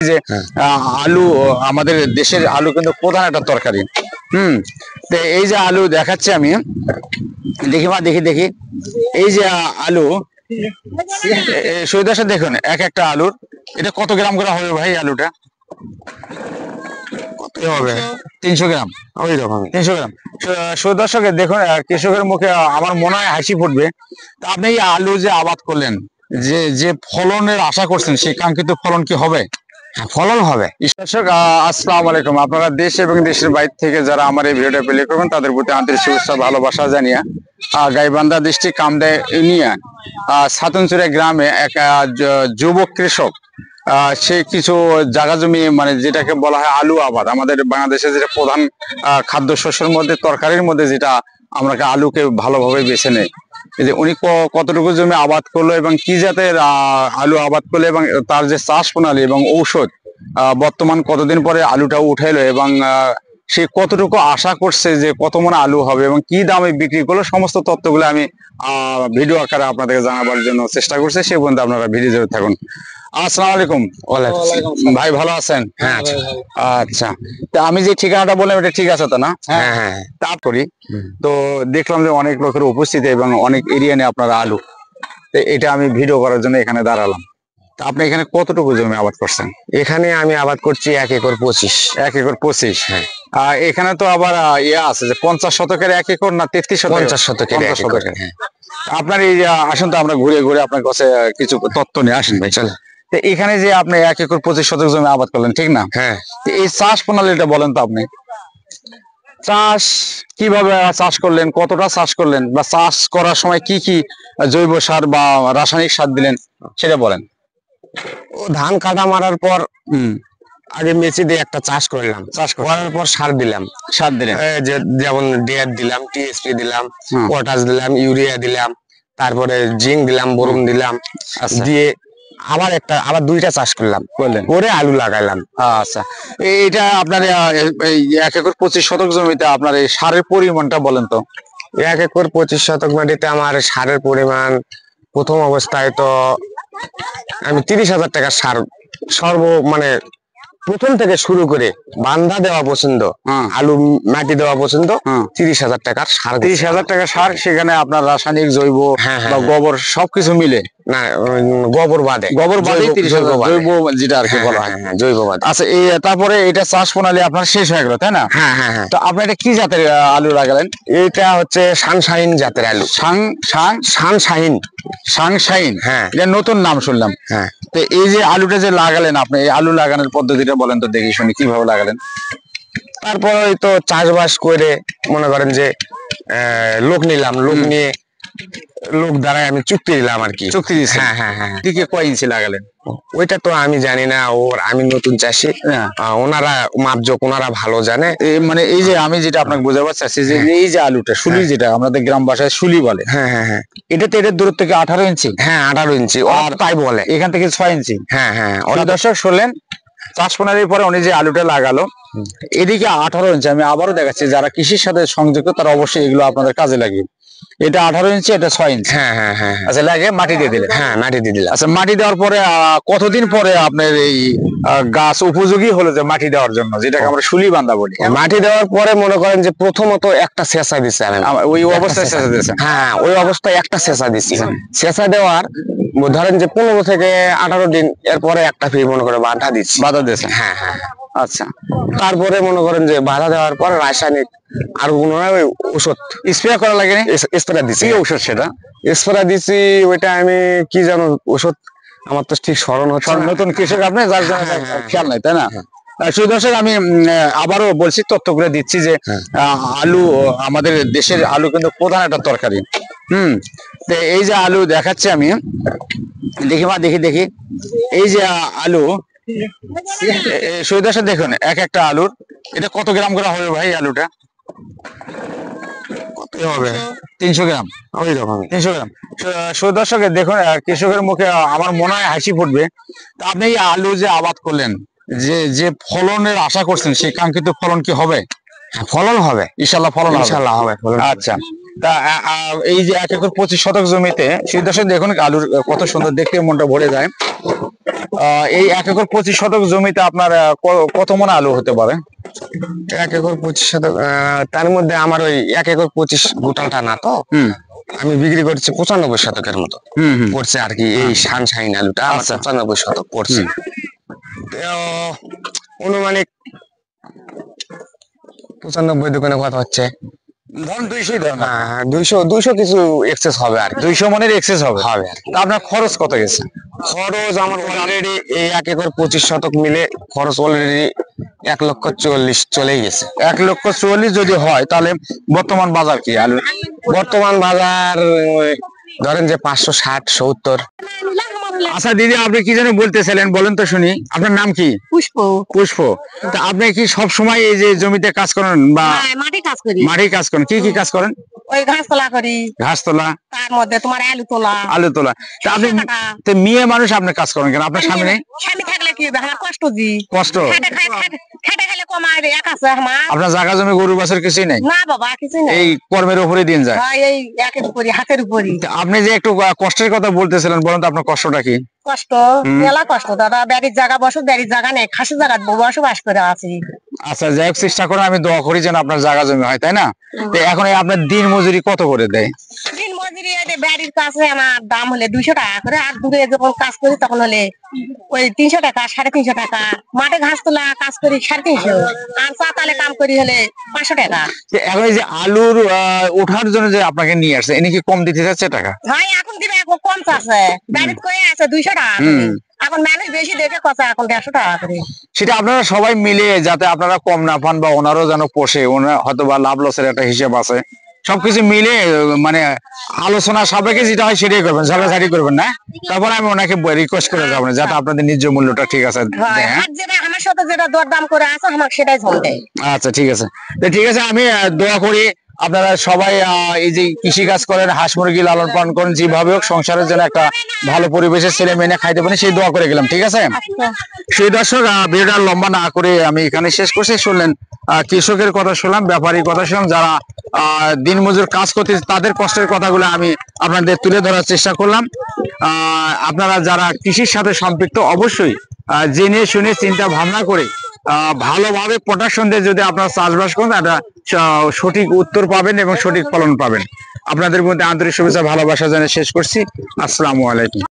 যে আলু আমাদের দেশের আলু কিন্তু প্রধান একটা তরকারি। তো এই যে আলু দেখাচ্ছি আমি, দেখি মা, দেখি এই যে আলু সৈদাসে দেখুন, এক একটা আলুর এটা কত গ্রাম করে হবে ভাই? আলুটা কত হবে? 300 গ্রাম, ওই রকম 300 গ্রাম। দর্শকের দেখুন, কৃষকের মুখে আমার মনে হয় হাসি ফুটবে। তা আপনি এই আলু যে আবাদ করলেন, যে ফলনের আশা করছেন, সেই কাঙ্ক্ষিত ফলন কি হবে? ফলন হবে। দর্শক আসসালামু আলাইকুম, আপনারা দেশ এবং দেশের বাইরে থেকে যারা আমার এই ভিডিওটা প্লে করবেন তাদের প্রতি আন্তরিক শুভেচ্ছা ভালোবাসা জানিয়ে গাইবান্ধা ডিস্ট্রিক্ট কামদা ইউনিয়ন ছাতনচুরা গ্রামে এক যুবক কৃষক সে কিছু জায়গা জমি, মানে যেটাকে বলা হয় আলু আবাদ, আমাদের বাংলাদেশের যেটা প্রধান খাদ্য শস্যের মধ্যে, তরকারির মধ্যে, যেটা আমরা আলুকে ভালোভাবে বেছে নেই। যে উনি কতটুকু জমি আবাদ করলো এবং কি জাতের আলু আবাদ করলো এবং তার যে চাষ প্রণালী এবং ঔষধ, বর্তমান কতদিন পরে আলুটা উঠাইলো এবং সে কতটুকু আশা করছে যে কত মন আলু হবে এবং কি দামে বিক্রি করলো, সমস্ত তথ্যগুলো আমি ভিডিও আকারে আপনাদেরকে জানাবার জন্য চেষ্টা করছি। সে পর্যন্ত আপনারা ভিডিও জুড়ে থাকুন। আসসালামু আলাইকুম। ভাই ভালো আছেন? হ্যাঁ আচ্ছা, তা আমি যে ঠিকানাটা বললাম এটা ঠিক আছে তো না? হ্যাঁ তা করি। তো দেখলাম যে অনেক লোকের উপস্থিতি এবং অনেক এরিয়া নিয়ে আপনারা আলু, এটা আমি ভিডিও করার জন্য এখানে দাঁড়ালাম। তা আপনি এখানে কতটুকু জমি আবাদ করছেন? এখানে আমি আবাদ করছি 1 একর 25। 1 একর 25। হ্যাঁ, এখানে তো আবার ইয়ে আছে যে 50 শতকের 1 একর না 33 শতকের? 50 শতকের 1 একর। হ্যাঁ, আপনার এই আসুন তো আমরা ঘুরে ঘুরে আপনার কাছে কিছু তথ্য নিয়ে আসেন ভাই, চল। তো এখানে যে আপনি 1 একর 25 শতক জমি আবাদ করলেন, ঠিক না? হ্যাঁ। এই চাষ প্রণালীটা বলেন তো আপনি, চাষ কিভাবে চাষ করলেন, কতটা চাষ করলেন, বা চাষ করার সময় কি কি জৈব সার বা রাসায়নিক সার দিলেন সেটা বলেন। ও ধান কাটা মারার পর আগে মেচি দিয়ে একটা চাষ করলাম, চাষ করার পর সার দিলাম। যেমন ডিএপি দিলাম, টিএসপি দিলাম, পটাশ দিলাম, ইউরিয়া দিলাম, তারপরে জিঙ্ক দিলাম, বোরন দিলাম, দিয়ে আবার 2টা চাষ করলাম, করে আলু লাগাইলাম। আচ্ছা, এটা আপনার 1 একর 25 শতক জমিতে আপনার এই সারের পরিমাণটা বলেন তো। 1 একর 25 শতক মাটিতে আমার সারের পরিমাণ প্রথম অবস্থায় তো আমি 30,000 টাকার সার মানে প্রথম থেকে শুরু করে বান্ধা দেওয়া পর্যন্ত, আলু মাটি দেওয়া পর্যন্ত 30,000 টাকার সার। 30,000 টাকা সার, সেখানে আপনার রাসায়নিক, জৈব বা গোবর সবকিছু মিলে? না, গোবর বাদে 30,000 জৈব যেটা আর কি বলা হয়, জৈব বাদে। আচ্ছা, তারপরে এটা চাষ প্রণালী আপনার শেষ হয়ে গেল, তাই না? হ্যাঁ হ্যাঁ হ্যাঁ। তো আপনি এটা কি জাতের আলু লাগালেন? এটা হচ্ছে সানশাইন জাতের আলু। সানশাইন, হ্যাঁ, এটা নতুন নাম শুনলাম। হ্যাঁ। তো এই যে আলুটা যে লাগালেন আপনি, এই আলু লাগানোর পদ্ধতিটা বলেন তো দেখি শুনি, কিভাবে লাগালেন? তারপর ওই তো চাষবাস করে মনে করেন যে লোক নিলাম, লোক নিয়ে লোক দ্বারা আমি চুক্তি দিলাম আর কি। চুক্তি দিয়েছেন? হ্যাঁ হ্যাঁ হ্যাঁ। দিকে কয় ইঞ্চি লাগালেন? ওইটা তো আমি জানি না, আমি নতুন চাষি, ওনারা মাপজোক ওনারা ভালো জানে। মানে এই যে আমি যেটা আপনাকে বোঝাবার চাচ্ছি যে এই যে আলুটা শুলি, যেটা আমাদের গ্রাম ভাষায় শুলি বলে, হ্যাঁ হ্যাঁ হ্যাঁ, এটাতে এটার দূরত্ব থেকে 18 ইঞ্চি? হ্যাঁ 18 ইঞ্চি, আর তাই বলে। এখান থেকে 6 ইঞ্চি? হ্যাঁ হ্যাঁ। ওরা দর্শক শুনলেন, চাষ প্রণালীর পরে উনি যে আলুটা লাগালো, এদিকে 18 ইঞ্চি। আমি আবারও দেখাচ্ছি, যারা কৃষির সাথে সংযুক্ত তারা অবশ্যই এগুলো আপনাদের কাজে লাগবে। এটা 18 ইঞ্চি, এটা 6 ইঞ্চি। হ্যাঁ হ্যাঁ হ্যাঁ। আচ্ছা, লাগে মাটি দিয়ে দিলেন? হ্যাঁ, মাটি দিয়ে দিলাম। আচ্ছা, মাটি দেওয়ার পরে কতদিন পরে আপনার এই গাছ উপযোগী হলো যে মাটি দেওয়ার জন্য, যেটাকে আমরা শুলি বান্ধা বলি? মাটি দেওয়ার পরে মনে করেন যে প্রথমত একটা সেচা দিচ্ছে, ওই অবস্থায় সেচা দিয়েছে? হ্যাঁ, ওই অবস্থায় একটা সেচা দিচ্ছি। সেচা দেওয়ার ধরেন যে 15 থেকে 18 দিন এরপরে একটা ফির মনে করে বাধা দিচ্ছি। বাধা দিয়েছে? হ্যাঁ হ্যাঁ। আচ্ছা, তারপরে মনে করেন যে বাধা দেওয়ার পর রাসায়নিক আর ওষুধ স্প্রে করা লাগে? স্প্রে দিচ্ছি। কি ওষুধ সেটা? স্প্রে দিচ্ছি, ওইটা আমি কি জানো ওষুধ, আমার তো ঠিক স্মরণ হচ্ছে। নতুন কৃষক আপনি, যার জন্য খেয়াল নাই, তাই না? সুদর্শক, আমি আবারও বলছি, তথ্যগুলো দিচ্ছি যে আলু আমাদের দেশের আলু কিন্তু প্রধান একটা তরকারি। তো এই যে আলু দেখাচ্ছি আমি, দেখি মা, দেখি এই যে আলু সুদর্শক দেখুন, এক একটা আলুর এটা কত গ্রাম করে হবে ভাই? আলুটা কত হবে? 300 গ্রাম, ওই রকম 300 গ্রাম। সুদর্শকের দেখুন, কৃষকের মুখে আমার মনে হয় হাসি ফুটবে। তা আপনি এই আলু যে আবাদ করলেন, যে ফলনের আশা করছেন, সেই কাঙ্ক্ষিত ফলন কি হবে? ফলন হবে ইনশাল্লাহ, ফলন ইনশাল্লাহ হবে। আচ্ছা, তা এই যে 1 একর 25 শতক জমিতে সুদর্শক দেখুন আলুর কত সুন্দর, দেখতে মনটা ভরে যায়। এই 1 একর 25 শতক জমিতে আপনার কত মণ আলু হতে পারে? 1 একর 25 শতক, তার মধ্যে আমার ওই 1 একর 25 গোটালটা না তো, আমি বিক্রি করছি 95 শতকের মতো পড়ছে আর কি। এই সানশাইন আলুটা আমার 95 শতক পড়ছে। তো অনুমানিক 95 দোকানে কথা হচ্ছে, ধরুন 200 ধরুন। 200 কিছু এক্সেস হবে আর কি। 200 মনের এক্সেস হবে হবে আর কি। তা আপনার খরচ কত গেছে? খরচ আমার অলরেডি এই 1 একর 25 শতক মিলে খরচ অলরেডি 1,40,000 চলেই গেছে। 1,40,000 যদি হয় তাহলে বর্তমান বাজার কি আলু? বর্তমান বাজার ধরেন যে 560-70। আচ্ছা দিদি, আপনি কি যেন বলতেছিলেন, বলেন তো শুনি। আপনার নাম কি? পুষ্প। পুষ্প। তা আপনি কি সব সময় এই যে জমিতে কাজ করেন বা মাঠে কাজ করি। মাঠে কাজ করেন? কি কি কাজ করেন? ওই ঘাস তোলা করি, ঘাস তোলা, তার মধ্যে তোমার আলু তোলা। আলু তোলা। তা আপনি তো মেয়ে মানুষ, আপনি কাজ করেন কেন? আপনার স্বামী নেই? স্বামী থাকলে কি হবে, আমার কষ্ট জি। কষ্ট? খেটে খেলে কমায় রে, এক আছে আমার। আপনার জায়গা জমি গরু বাছুর কিছুই নেই? না বাবা, কিছু নাই। এই কর্মের উপরে দিন যায়? এই একের উপরই, হাতের উপরই। তা আপনি যে একটু কষ্টের কথা বলতেছিলেন, বলেন তো আপনার কষ্টটা কি? কষ্ট, মেলা কষ্ট দাদা। বাড়ির জায়গা বসো, বাড়ির জায়গা নেই, খাসি জায়গা বসবাস করে আছি। আচ্ছা যাই হোক, চেষ্টা করে আমি দোয়া করি যেন আপনার জায়গা জমি হয়, তাই না? তো এখন এই আপনার দিন মজুরি কত করে দেয়? দিন মজুরি বাড়ির কাছে আমার দাম হলে 200 টাকা করে, আর দূরে যখন কাজ করি তখন হলে ওই 300 টাকা, 350 টাকা। মাঠে ঘাস তোলা কাজ করি 350, আর চাতালে কাম করি হলে 500 টাকা। তো এখন এই যে আলুর ওঠার জন্য যে আপনাকে নিয়ে আসছে, এনে কি কম দিতে যাচ্ছে টাকা? ভাই এখন দিবে, এখন কম আছে। বাড়িতে কয়ে আছে 200 টাকা করে। এখন মানুষ বেশি দেখে কথা, এখন 150 টাকা করে। সেটা আপনারা সবাই মিলে, যাতে আপনারা কম না পান বা ওনারও যেন পোষে, ওনার হয়তো বা লাভ লসের একটা হিসাব আছে, সবকিছু মিলে মানে আলোচনা সাপেক্ষে যেটা হয় সেটাই করবেন, ঝগড়াঝাড়ি করবেন না। তারপর আমি ওনাকে রিকোয়েস্ট করে যাবো যাতে আপনাদের ন্যায্য মূল্যটা ঠিক আছে দেয়, হ্যাঁ? আর যেটা আমার সাথে যেটা দরদাম করে আছে, আমাকে সেটাই ঝোল দেয়। আচ্ছা ঠিক আছে। তো ঠিক আছে, আমি দোয়া করি আপনারা সবাই এই যে কৃষি কাজ করেন, হাঁস মুরগি লালন পালন করেন, যেভাবে হোক সংসারের জন্য একটা ভালো পরিবেশের ছেলে মেয়ে খাইতে পারেন, সেই দোয়া করে গেলাম। ঠিক আছে? সেই দর্শক, ভিডিওটা লম্বা না করে আমি এখানে শেষ করছি। শুনলেন কৃষকের কথা শুনলাম, ব্যাপারীর কথা শুনলাম, যারা দিনমজুর কাজ করতে তাদের কষ্টের কথাগুলো আমি আপনাদের তুলে ধরার চেষ্টা করলাম। আপনারা যারা কৃষির সাথে সম্পৃক্ত, অবশ্যই জেনে শুনে চিন্তা ভাবনা করে ভালোভাবে প্রোটেকশন দিয়ে যদি আপনারা চাষবাস করেন, একটা সঠিক উত্তর পাবেন এবং সঠিক ফলন পাবেন। আপনাদের মধ্যে আন্তরিক শুভেচ্ছা ভালোবাসা জানিয়ে শেষ করছি। আসসালামু আলাইকুম।